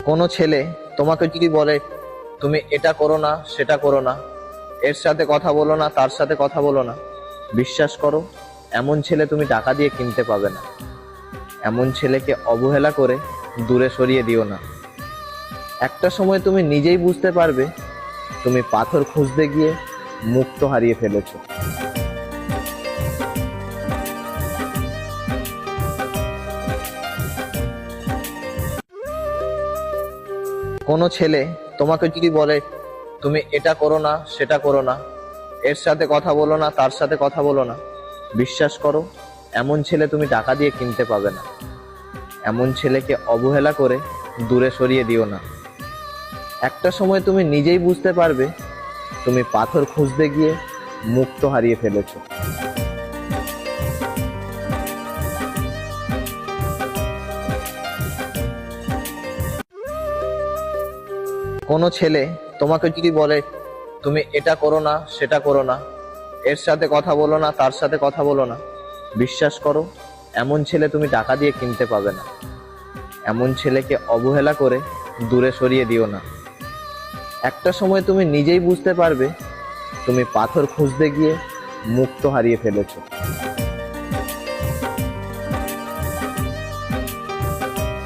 কোনো ছেলে তোমাকে যদি বলে তুমি এটা করো না সেটা করো না, এর সাথে কথা বলো না তার সাথে কথা বলো না, বিশ্বাস করো এমন ছেলে তুমি টাকা দিয়ে কিনতে পাবে না। এমন ছেলেকে অবহেলা করে দূরে সরিয়ে দিও না। একটা সময় তুমি নিজেই বুঝতে পারবে তুমি পাথর খুঁজতে গিয়ে মুক্ত হারিয়ে ফেলেছো। কোনো ছেলে তোমাকে যদি বলে তুমি এটা করো না সেটা করো না, এর সাথে কথা বলো না তার সাথে কথা বলো না, বিশ্বাস করো এমন ছেলে তুমি টাকা দিয়ে কিনতে পাবে না। এমন ছেলেকে অবহেলা করে দূরে সরিয়ে দিও না। একটা সময় তুমি নিজেই বুঝতে পারবে তুমি পাথর খুঁজতে গিয়ে মুক্ত হারিয়ে ফেলেছো। কোনো ছেলে তোমাকে যদি বলে তুমি এটা করো না সেটা করো না, এর সাথে কথা বলো না তার সাথে কথা বলো না, বিশ্বাস করো এমন ছেলে তুমি টাকা দিয়ে কিনতে পাবে না। এমন ছেলেকে অবহেলা করে দূরে সরিয়ে দিও না। একটা সময় তুমি নিজেই বুঝতে পারবে তুমি পাথর খুঁজতে গিয়ে মুক্ত হারিয়ে ফেলেছো। কোনো ছেলে তোমাকে যদি বলে তুমি এটা করো না সেটা করো না, এর সাথে কথা বলো না তার সাথে কথা বলো না, বিশ্বাস করো এমন ছেলে তুমি টাকা দিয়ে কিনতে পাবে না। এমন ছেলেকে অবহেলা করে দূরে সরিয়ে দিও না। একটা সময় তুমি নিজেই বুঝতে পারবে তুমি পাথর খুঁজতে গিয়ে মুক্ত হারিয়ে ফেলেছো।